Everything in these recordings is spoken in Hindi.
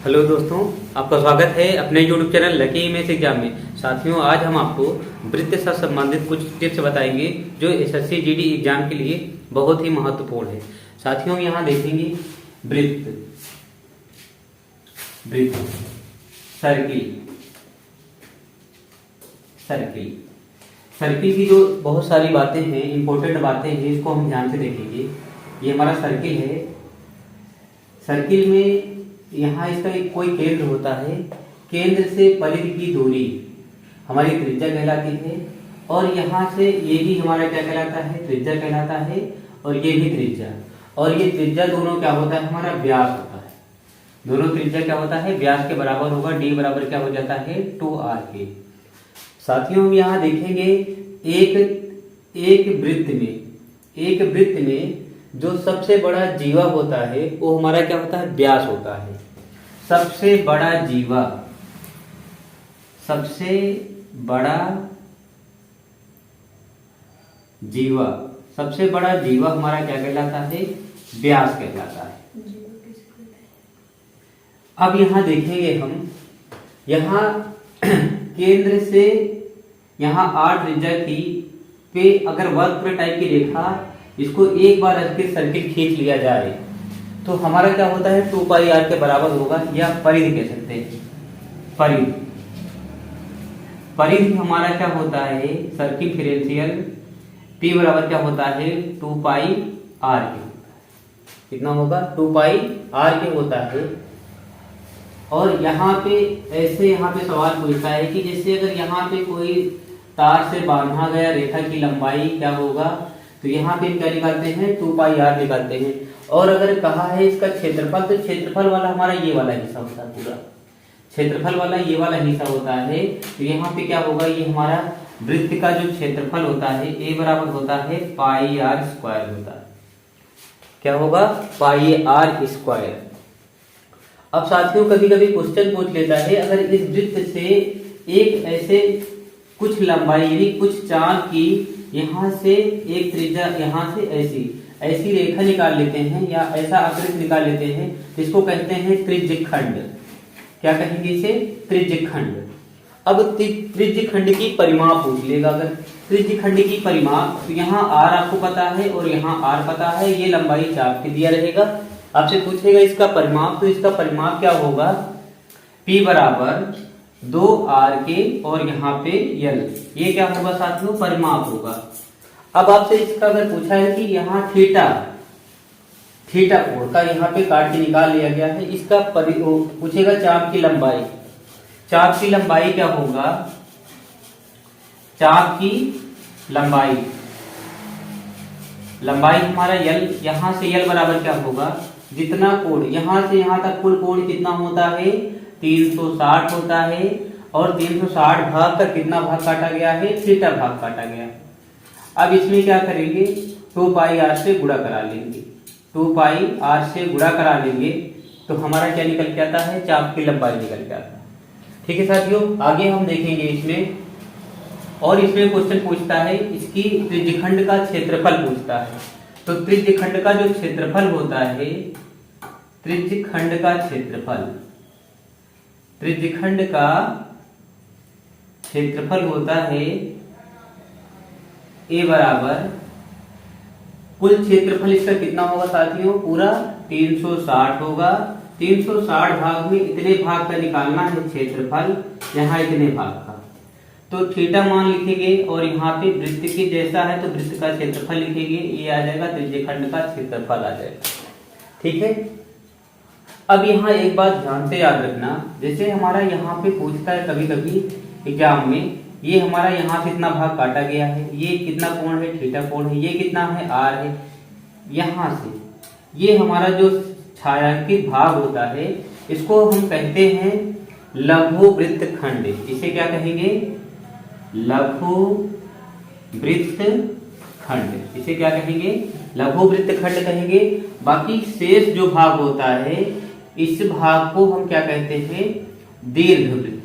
हेलो दोस्तों, आपका स्वागत है अपने YouTube channel lucky image exam में। साथियों, आज हम आपको वृत्त से संबंधित कुछ टिप्स बताएंगे जो एसएससी जीडी एग्जाम के लिए बहुत ही महत्वपूर्ण है। साथियों, यहाँ देखेंगे वृत्त, वृत्त, सर्किल, सर्किल, सर्किल की जो बहुत सारी बातें हैं, इंपॉर्टेंट बातें हैं, इसको हम ध्यान से देखेंगे। ये हमारा सर्किल है। सर्किल में यहाँ इसका एक कोई केंद्र होता है। केंद्र से परिधि की दूरी हमारी त्रिज्या कहलाती है, और यहाँ से ये भी हमारा क्या कहलाता है, त्रिज्या कहलाता है, और ये भी त्रिज्या। और ये त्रिज्या दोनों क्या होता है, हमारा व्यास होता है। दोनों त्रिज्या क्या होता है, व्यास के बराबर होगा। डी बराबर क्या हो जाता है, 2r के। साथियों, हम यहाँ देखेंगे एक वृत्त में जो सबसे बड़ा जीवा होता है वो हमारा क्या होता है, व्यास होता है। सबसे बड़ा जीवा, सबसे बड़ा जीवा, सबसे बड़ा जीवा हमारा क्या कहलाता है, व्यास कहलाता है। अब यहाँ देखेंगे हम, यहाँ केंद्र से यहाँ 8 त्रिज्या की पे अगर वक्र टाइप की रेखा, इसको एक बार इसके सर्किल खींच लिया जाए तो हमारा क्या होता है, 2πr के बराबर होगा, या परिधि कह सकते हैं। परिधि, परिधि हमारा क्या होता है, सर्किमफेरेंशियल p बराबर क्या होता है, 2πr के। कितना होगा, 2πr के होता है। और यहाँ पे ऐसे यहाँ पे सवाल पूछता है कि जैसे अगर यहाँ पे कोई तार से बांधा गया रेखा की लंबाई क्या होगा, तो यहाँ पे क्या निकालते हैं, 2πr निकालते हैं। और अगर कहा है इसका क्षेत्रफल, तो क्षेत्रफल वाला हमारा ये वाला हिस्सा होता है, पूरा क्षेत्रफल वाला ये वाला हिस्सा होता है। तो यहाँ पे क्या होगा, ये हमारा वृत्त का जो क्षेत्रफल होता है a बराबर होता है πr² होता है। क्या होगा, πr²। अब साथियों, कभी कभी क्वेश्चन पूछ लेता है, अगर इस वृत्त से एक ऐसे कुछ लंबाई यानी कुछ चाप की यहाँ से एक त्रिज्या, यहाँ से ऐसी रेखा निकाल लेते हैं या ऐसा आकृति निकाल लेते हैं, इसको कहते हैं त्रिज्यखंड। क्या कहेंगे इसे, त्रिज्यखंड। अब त्रिज्यखंड की परिमाप पूछ लेगा। अगर त्रिज्यखंड की परिमाप, तो यहाँ r आपको पता है और यहाँ r पता है, ये लंबाई चाप की दिया रहेगा। आपसे पूछेगा इसका परिमाप, तो इसका परिमाप क्या होगा, p बराबर 2r के और यहाँ पे l, ये क्या होगा साथियों, परिमाप होगा। अब आपसे इसका अगर पूछा है कि यहाँ थीटा कोण का यहाँ पे काट के निकाल लिया गया है, इसका पूछेगा चाप की लंबाई। चाप की लंबाई क्या होगा, चाप की लंबाई हमारा l, यहाँ से l बराबर क्या होगा, जितना कोण यहाँ से यहाँ तक कुल कोण कितना होता है, 360 होता है। और 360 भाग का कितना भाग काटा गया है, थीटा भाग काटा गया। अब इसमें क्या करेंगे, 2πr से गुणा करा लेंगे। 2πr से गुणा करा लेंगे तो हमारा क्या निकल के आता है, चाप की लंबाई निकल के आता है। ठीक है साथियों, आगे हम देखेंगे इसमें। और इसमें क्वेश्चन पूछता है, इसकी त्रिज्यखंड का क्षेत्रफल पूछता है। तो त्रिज्यखंड का जो क्षेत्रफल होता है, त्रिज्यखंड का क्षेत्रफल, त्रिज्यखंड का क्षेत्रफल होता है a बराबर, कुल क्षेत्रफल इसका कितना होगा साथियों, पूरा 360 होगा। 360 भाग में इतने भाग का निकालना है क्षेत्रफल, यहाँ इतने भाग का, तो थीटा मान लिखेंगे। और यहाँ पे वृत्त की जैसा है तो वृत्त का क्षेत्रफल लिखेंगे, ये आ जाएगा त्रिज्यखंड का क्षेत्रफल आ जाएगा। ठीक है। अब यहाँ एक बात ध्यान से याद रखना, जैसे हमारा यहाँ पे पूछता है कभी कभी एग्जाम में, ये हमारा यहाँ से इतना भाग काटा गया है, ये कितना कोण है, थीटा कोण है, ये कितना है, r है। यहाँ से ये हमारा जो छायांकित भाग होता है, इसको हम कहते हैं लघु वृत्तखंड। इसे क्या कहेंगे, लघु वृत्तखंड। इसे क्या कहेंगे, लघु वृत्तखंड कहेंगे। बाकी शेष जो भाग होता है, इस भाग को हम क्या कहते हैं, दीर्घ वृत्तखंड।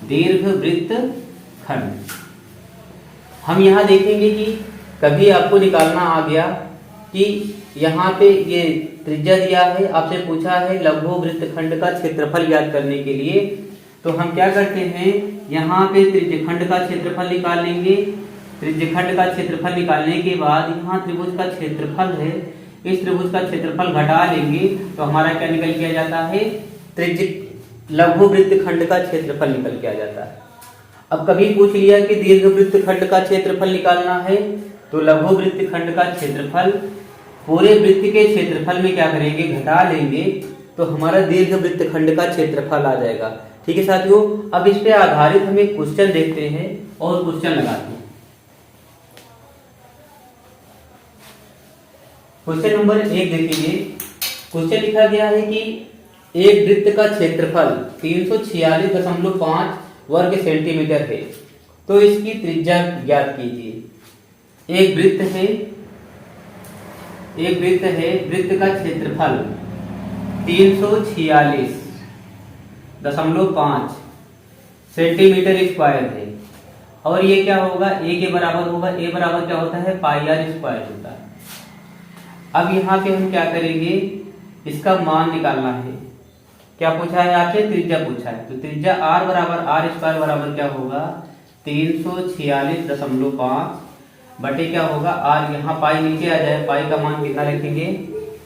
दीर्घ वृत्तखंड। हम यहाँ देखेंगे कि कभी आपको निकालना आ गया कि यहाँ पे ये त्रिज्या दिया है, आपसे पूछा है लघु वृत्तखंड का क्षेत्रफल ज्ञात करने के लिए। तो हम क्या करते हैं, यहाँ पे त्रिज्यखंड का क्षेत्रफल निकाल लेंगे। त्रिज्यखंड का क्षेत्रफल निकालने के बाद यहाँ त्रिभुज का क्षेत्रफल है, इस त्रिभुज का क्षेत्रफल घटा लेंगे तो हमारा क्या निकल के आ जाता है, लघु वृत्तखंड का क्षेत्रफल निकल के आ जाता है। अब कभी पूछ लिया कि दीर्घ वृत्तखंड का क्षेत्रफल निकालना है, तो लघु वृत्तखंड का क्षेत्रफल पूरे वृत्त के क्षेत्रफल में क्या करेंगे, घटा लेंगे तो हमारा दीर्घ वृत्तखंड का क्षेत्रफल आ जाएगा। ठीक है साथियों, अब इस पे आधारित हम एक क्वेश्चन देखते हैं और क्वेश्चन लगाते हैं। क्वेश्चन नंबर 1 देखिए, क्वेश्चन लिखा गया है कि एक वृत्त का क्षेत्रफल 346.5 वर्ग सेंटीमीटर है, तो इसकी त्रिज्या ज्ञात कीजिए। एक वृत्त है, वृत्त का क्षेत्रफल 346.5 सेंटीमीटर स्क्वायर है, और ये क्या होगा, ए के बराबर होगा। ए बराबर क्या होता है, पाई आर स्क्वायर होता है। अब यहाँ पे हम क्या करेंगे, इसका मान निकालना है। क्या पूछा है आपसे, त्रिज्या पूछा है, तो त्रिज्या r बराबर आर स्क्वायर बराबर क्या होगा, 346.5 बटे क्या होगा r, यहाँ पाई नीचे आ जाए, पाई का मान कितना रखेंगे,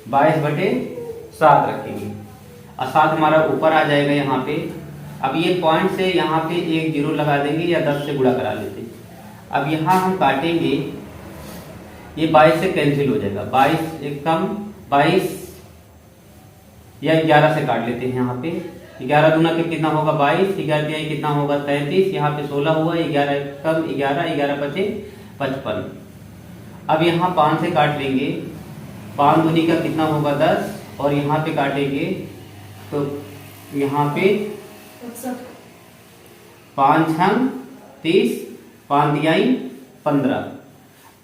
22/7 रखेंगे, और 7 हमारा ऊपर आ जाएगा यहाँ पे। अब ये पॉइंट से यहाँ पे एक जीरो लगा देंगे या 10 से गुणा करा लेते। अब यहाँ हम काटेंगे, ये 22 से कैंसिल हो जाएगा, 22 एक कम 22 या 11 से काट लेते हैं। यहाँ पे 11 दूना के कितना होगा 22, 11 तिहाई कितना होगा 33, यहाँ पे 16 हुआ, 11 कम 11, 11 बचे 55। अब यहाँ 5 से काट लेंगे, 5 दूनी का कितना होगा 10, और यहाँ पे काटेंगे तो यहाँ पे 5 6 30, 5 तिहाई 15।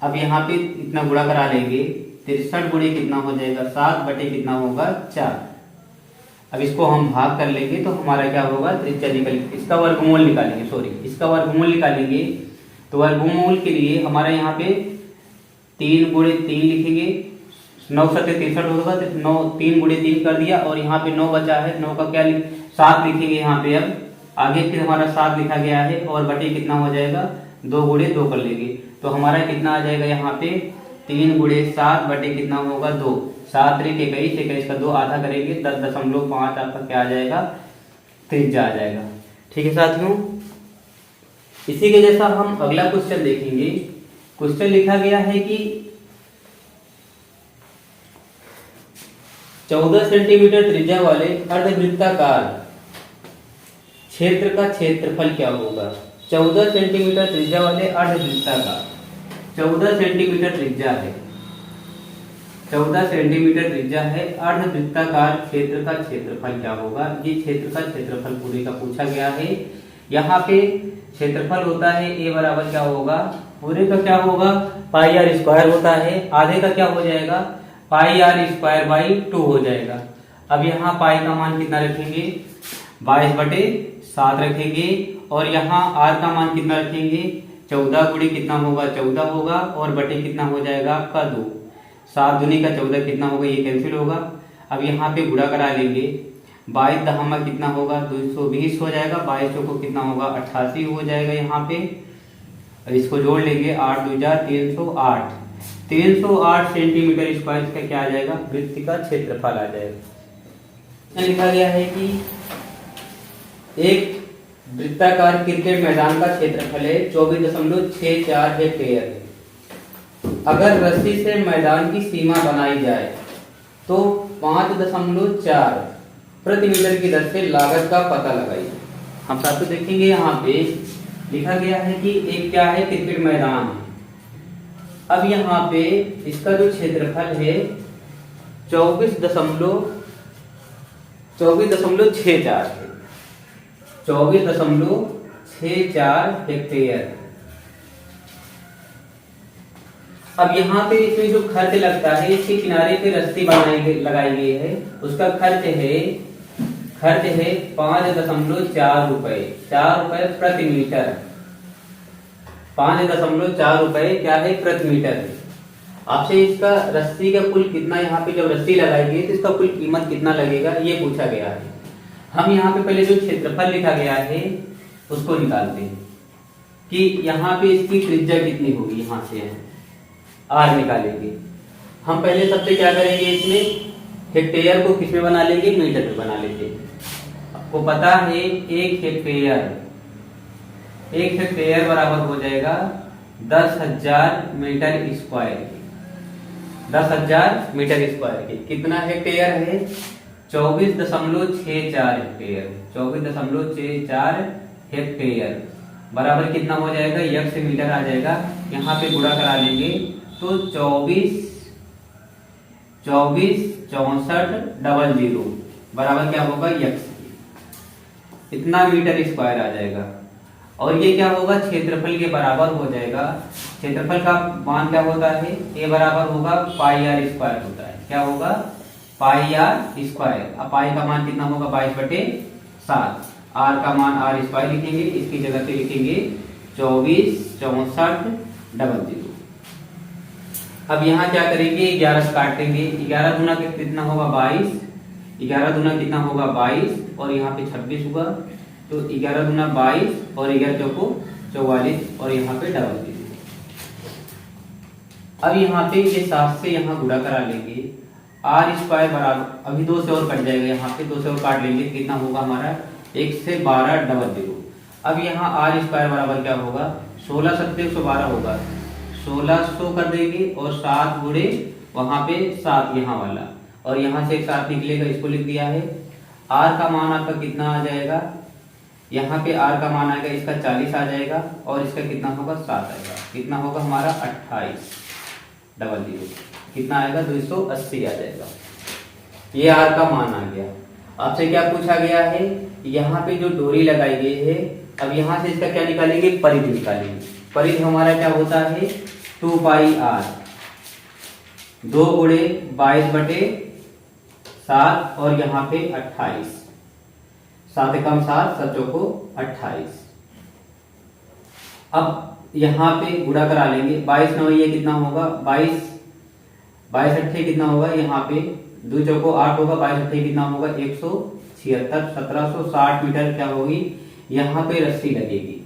अब यहाँ पे इतना गुणा करा लेंगे, 63 गुणे कितना हो जाएगा 7 बटे कितना होगा 4। अब इसको हम भाग कर लेंगे तो हमारा क्या होगा, त्रिज्या निकल, इसका वर्गमूल निकालेंगे, इसका वर्गमूल निकालेंगे। तो वर्गमूल के लिए हमारा यहाँ पे 3 गुणे 3 लिखेंगे, 9 सत्ते 63 होगा, 9 3 गुणे 3 कर दिया, और यहाँ पे 9 बचा है, 9 का क्या 7 लिखेंगे यहाँ पे। अब आगे फिर हमारा 7 लिखा गया है, और बटे कितना हो जाएगा 2 गुणे 2 कर लेंगे, तो हमारा कितना आ जाएगा यहाँ पे 3 गुणे 7 बटे कितना होगा 2, 7 × 21, 21 का 2 आधा करेंगे 10.5 आपका क्या आ जाएगा, त्रिज्या आ जाएगा। ठीक है साथियों, इसी के जैसा हम अगला क्वेश्चन देखेंगे। क्वेश्चन लिखा गया है कि 14 सेंटीमीटर त्रिज्या वाले अर्धवृत्ताकार क्षेत्र का क्षेत्रफल क्या होगा। 14 सेंटीमीटर त्रिज्या वाले अर्धवृत्ताकार, 14 सेंटीमीटर त्रिज्या है, 14 सेंटीमीटर त्रिज्या है, अर्धवृत्ताकार क्षेत्र का क्षेत्रफल क्या होगा। ये क्षेत्र का क्षेत्रफल पूरे का पूछा गया है। यहाँ पे क्षेत्रफल होता है ए बराबर क्या होगा, पूरे का क्या होगा पाई आर स्क्वायर होता है, आधे का क्या हो जाएगा पाई आर स्क्वायर बाई 2 हो जाएगा। अब यहाँ पाई का मान कितना रखेंगे 22/7 रखेंगे, और यहाँ आर का मान कितना रखेंगे 14 गुणे कितना होगा 14 होगा, और बटे कितना हो जाएगा आपका 2, 7 दूनी का 14 कितना होगा, ये कैंसिल होगा। अब यहाँ पे गुणा करा लेंगे, 22 दहमा कितना होगा 220 हो जाएगा, 22 को कितना होगा 88 हो जाएगा यहाँ पे। अब इसको जोड़ लेंगे 8 2 308, 308 सेंटीमीटर स्क्वायर का क्या आ जाएगा, वृत्त का क्षेत्रफल आ जाएगा। लिखा गया है कि एक वृत्ताकार क्रिकेट मैदान का क्षेत्रफल है 24.64 हेक्टेयर। अगर रस्सी से मैदान की सीमा बनाई जाए तो 5.4 प्रति मीटर की दर से लागत का पता लगाइए। हम साथ देखेंगे, यहाँ पे लिखा गया है कि एक क्या है क्रिकेट मैदान है। अब यहाँ पे इसका जो क्षेत्रफल है 24.64 है, 24.64 हेक्टेयर। अब यहाँ पे इसमें जो खर्च लगता है, इसके किनारे पे रस्सी लगाई गई है, उसका खर्च है 5.4 रुपए, 4 रुपए प्रति मीटर, 5.4 रुपए क्या है प्रति मीटर। आपसे इसका रस्सी का कुल कितना, यहाँ पे जब रस्सी लगाएंगे तो इसका कुल कीमत कितना लगेगा ये पूछा गया है। हम यहाँ पे पहले जो क्षेत्रफल लिखा गया है उसको निकालते हैं कि यहाँ पे इसकी त्रिज्या कितनी होगी। यहाँ से आर निकालेंगे। हम पहले सबसे क्या करेंगे, इसमें हेक्टेयर को किस में बना लेंगे, मीटर में बना लेंगे। आपको पता है एक हेक्टेयर बराबर हो जाएगा 10,000 मीटर स्क्वायर। 10,000 मीटर स्क्वायर के कितना हेक्टेयर है, 24.64 हेक्टेयर। 24.64 हेक्टेयर बराबर कितना हो जाएगा, यक्स से मीटर आ जाएगा, यहाँ पे गुणा करा लेंगे तो 24 6400 बराबर क्या होगा, यक्स। इतना मीटर स्क्वायर आ जाएगा। और ये क्या होगा, क्षेत्रफल के बराबर हो जाएगा। क्षेत्रफल का मान क्या होता है, ए बराबर होगा पाई आर स्क्वायर होता है। क्या होगा, पाई आर स्क्वायर। अब पाई का मान कितना होगा, 22/7। आर का मान आर स्क्वायर लिखेंगे, इसकी जगह पे लिखेंगे 246400। अब यहाँ क्या करेंगे, 11 से काट देंगे। 11 दूना कितना होगा, 22। 11 दूना कितना होगा, 22, और यहाँ पे 26 होगा। तो 11 दूना 22 और 11 चौको 44, और यहाँ पे डबल जीरो। अब यहाँ पे ये 7 से यहाँ गुणा करा लेंगे। आर स्क्वायर बराबर, अभी 2 से और कट जाएगा, यहाँ पे 2 से और काट लेंगे, कितना होगा हमारा 1 से 12 डबल जीरो। अब यहाँ आर स्क्वायर बराबर क्या होगा, 16 7 112 होगा, 1600 कर देंगे, और 7 गुणे वहां पे 7 यहाँ वाला, और यहाँ से एक 7 निकलेगा, इसको लिख दिया है। आर का मान आपका कितना आ जाएगा, यहाँ पे आर का मान आएगा इसका 40 आ जाएगा, और इसका कितना होगा 7 आएगा। कितना होगा हमारा 28 डबल जीरो, कितना आएगा 280 आ जाएगा। ये आर का मान आ गया। आपसे क्या पूछा गया है, यहाँ पे जो डोरी लगाई गई है, अब यहाँ से इसका क्या निकालेंगे, परिधि निकालेंगे। परिधि हमारा क्या होता है, 2 पाई आर, 2 गुणे 22/7, और यहाँ पे 28, 7 कम 7 7 चौको 28। अब यहाँ पे गुणा करा लेंगे, 22 9 ये कितना होगा, 22 अट्ठे कितना होगा, यहाँ पे 2 चौको 8 होगा, 22 अट्ठे कितना होगा 176, 1760 मीटर क्या होगी, यहाँ पे रस्सी लगेगी।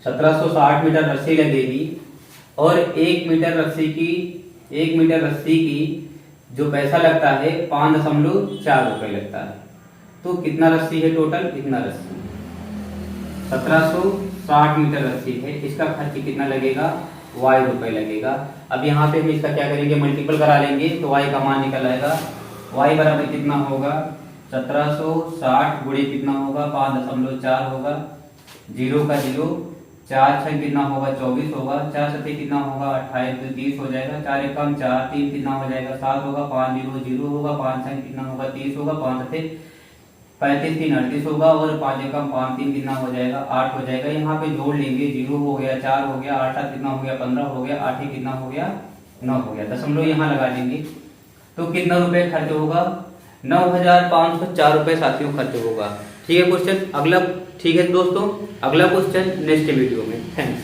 1760 मीटर रस्सी लगेगी, और 1 मीटर रस्सी की जो पैसा लगता है 5.4 रुपए लगता है। तो कितना रस्सी है टोटल, इतना रस्सी 1760 मीटर रस्सी है। इसका खर्च कितना लगेगा, y रुपए लगेगा। अब यहाँ पे हम इसका क्या करेंगे, मल्टीपल करा लेंगे, तो y का मान निकल आएगा। y बराबर कितना होगा, 1760 गुणे कितना होगा, 5.4 होगा, 0 का 0, 4 6 कितना होगा 24 होगा, 4 7 कितना होगा 28, तो 30 हो जाएगा। 4 1 कम 4, 3 कितना हो जाएगा 7 होगा, 5 0 0 होगा, 5 6 कितना होगा 30 होगा, 5 7 35 3 38 होगा, और 5 1 कम 5 3 कितना हो जाएगा 8 हो जाएगा। यहाँ पे जोड़ लेंगे, 0 हो गया, 4 हो गया, 8 कितना हो गया 15 हो गया, 8 कितना हो गया 9 हो गया। दशमलव यहाँ लगा लेंगे, तो कितना रुपए खर्च होगा, 9,504 रुपए साथियों खर्च होगा। ठीक है क्वेश्चन अगला, ठीक है दोस्तों, अगला क्वेश्चन नेक्स्ट वीडियो में। थैंक्स।